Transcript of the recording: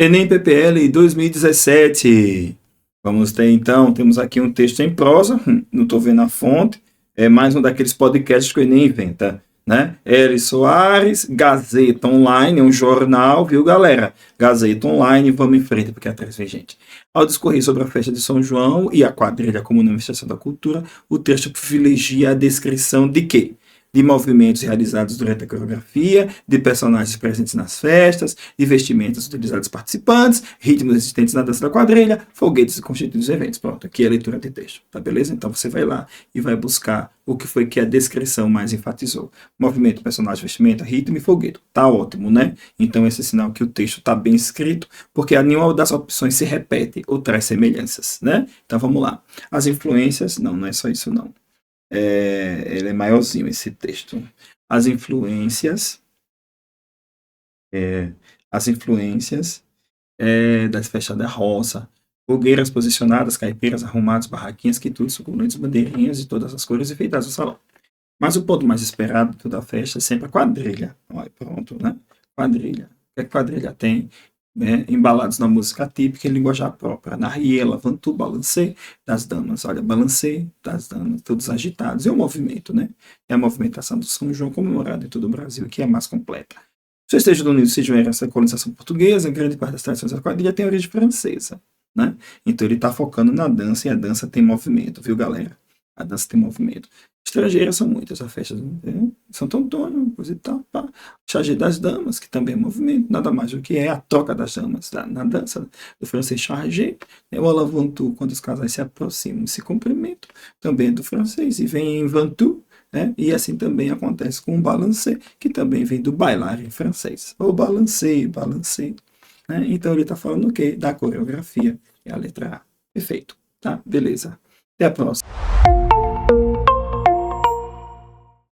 Enem PPL 2017. Vamos ter então, temos aqui um texto em prosa, não estou vendo a fonte, é mais um daqueles podcasts que o Enem inventa, né? Eri Soares, Gazeta Online, um jornal, viu, galera? Gazeta Online, vamos em frente, porque atrás vem gente. Ao discorrer sobre a festa de São João e a quadrilha como manifestação da cultura, o texto privilegia a descrição de quê? De movimentos realizados durante a coreografia, de personagens presentes nas festas, de vestimentas utilizados pelos participantes, ritmos existentes na dança da quadrilha, foguetes constituídos eventos. Pronto, aqui é a leitura de texto, tá beleza? Então você vai lá e vai buscar o que foi que a descrição mais enfatizou. Movimento, personagem, vestimenta, ritmo e foguete. Tá ótimo, né? Então esse é sinal que o texto tá bem escrito, porque nenhuma das opções se repete ou traz semelhanças, né? Então vamos lá. As influências, não é só isso não. Ele é maiorzinho esse texto. As influências, é, as influências das festas da roça, fogueiras posicionadas, caipiras arrumados, barraquinhas, quitutes, suculentos, bandeirinhas de todas as cores enfeitadas no salão. Mas o ponto mais esperado de toda a festa é sempre a quadrilha. Olha, pronto, né? Quadrilha. O que a quadrilha tem? Embalados na música típica e linguajar própria. Na riela, vantu, balancê das damas. Olha, balancê das damas, todos agitados. É o movimento, né? É a movimentação do São João comemorado em todo o Brasil, que é a mais completa. Os festejos do Unido se tiver essa colonização portuguesa, grande parte das tradições da quadrilha tem origem francesa, né? Então ele está focando na dança e a dança tem movimento, viu, galera? A dança tem movimento. Estrangeiras são muitas, a festa de Santo Antônio, coisa e tal, pá. Charge das damas, que também é movimento, nada mais do que é a troca das damas na dança do francês chargé, né? O alavantu, quando os casais se aproximam e se cumprimentam, também é do francês, e vem em vantu, né? E assim também acontece com o balancê, que também vem do bailar em francês. O balancê, balancê. Né? Então ele está falando o quê? Da coreografia, é a letra A. Perfeito, tá? Beleza. Até a próxima.